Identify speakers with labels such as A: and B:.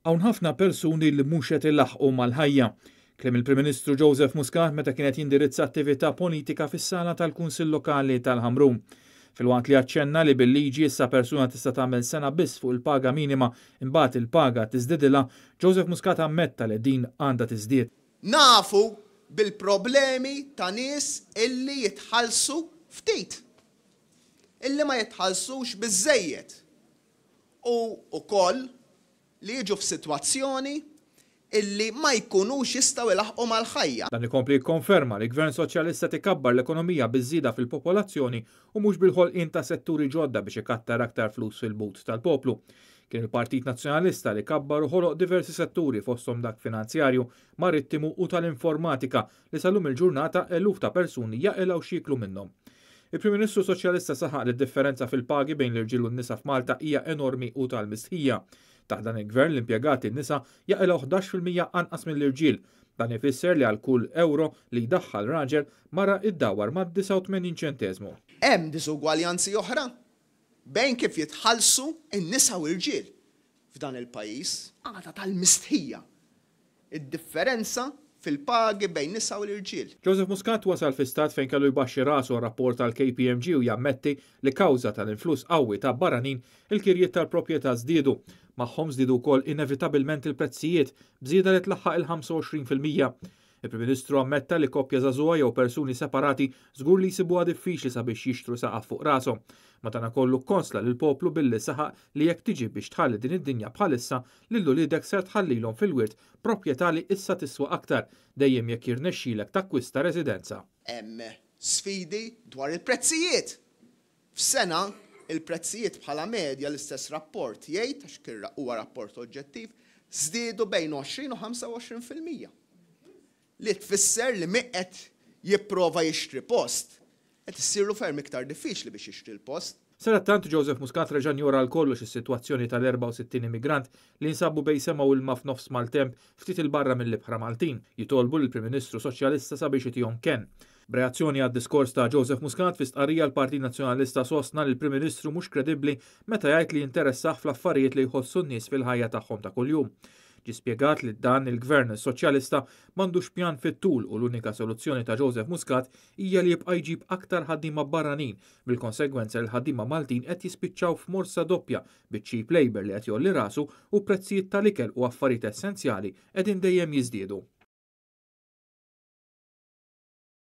A: Hawn ħafna persuni li mhux qed ilaħqu mal-ħajja. Kliem il-Prim Ministru Joseph Muscat meta kienet jindirizza attività politika fis-sala tal-Kunsill Lokali tal-Ħamrun. Filwaqt li aċċenna li bil-liġi issa persuna tista' tagħmel sena biss fuq il-paga minima imbagħad il-paga tiżdiedilha, Joseph Muscat ammetta li din għandha tiżdied.
B: Nafu bil-problemi ta' nies illi jitħallsu ftit. Illi ma jitħallsux biżejjed. U wkoll li jiġu f'sitwazzjoni illi ma jkunux jistgħu ilaħqu mal-ħajja.
A: Dan ikompli jikkonferma li Gvern Soċjalista tikabbar l-ekonomija biż-żieda fil-popolazzjoni u mhux bil-ħolqien ta' setturi ġodda biex ikattar aktar flus fil-but tal-poplu. Kien il-Partit Nazzjonalista li kabbar u ħoloq diversi setturi fosthom dak finanzjarju, marittimu u tal-informatika li sal-lum il-ġurnata eluf ta' persuni jaqilgħu xiklu minnhom. Il-Prim Ministru Soċjalista saħaq li d-differenza fil-pagi bejn l-irġiel u n-nisa f'Malta hija enormi u tal-mistħija. Taħt dan il-Gvern l-impjegati n-nisa jaqilgħu 11% anqas mill-irġiel. Dan ifisser li għal kull euro li jdaħħal raġel mara iddawwar ma' 89 ċenteżmu.
B: Hemm disugwaljanzi oħra bejn kif jitħallsu n-nisa u l-irġiel. F'dan il-pajjiż għadha tal-mistħija. Id-differenza fil-pagi bejn nisa u l-irġiel.
A: Joseph Muscat wasal fi stat fejn kellu jbaxxi rasu rapport tal-KPMG u jammetti li kawża tal-influss qawwi ta' barranin il-kirjiet tal-proprjetà żdiedu. Magħhom żdiedu wkoll inevitabilment il-prezzijiet bżieda li tlaħħaq il-25%. Il-Prim Ministru ammetta li koppja żagħżugħa jew persuni separati żgur li jsibuha diffiċli sabiex jixtru saqaf fuq rashom. Madankollu konsla lil poplu billi saħaq li jekk tiġi biex tħalli din id-dinja bħalissa lil uliedek ser tħallilhom fil-wirt proprjetà li issa tiswa aktar dejjem jekk jirnexxielek takkwista residenza.
B: Hemm sfidi dwar il-prezzijiet. F'sena il-prezzijiet bħala medja l-istess rapport jgħid għax kien huwa rapport oġġettiv żdiedu bejn 20 u 25%. Li tfisser li qed jipprova jixtri post, qed issirlu ferm iktar diffiċli biex jixtri l-post.
A: Sarattant Joseph Muscat reġan jura l-kollox is-sitwazzjoni tal-64 immigrant li nsabu bej sema u l-ma f'nofs Maltemp ftit il-barra mill-Ibħra Maltin. Jitolbu lill-Prim Ministru Soċjalista sabiex itihom ken. B'reazzjoni għad-diskors ta' Joseph Muscat fi stqarrija l-Partit Nazzjonalista sostna li l-Prim Ministru mhux kredibbli meta jgħid li jinteressah fl-affarijiet li jħossu n-nies fil-ħajja tagħhom ta' kuljum. Ġi spjegat li dan il-Gvern Soċjalista m'għandux pjan fit-tul u l-unika soluzzjoni ta' Joseph Muscat hija li jibqa' jġib aktar ħaddiema barranin, bil-konsegwenza l ħaddiema Maltin qed jispiċċaw f'morsa doppja biċ-cheap labor li qed jolli rasu u prezzijiet tal-ikel u affarijiet essenzjali qegħdin dejjem jiżdiedu.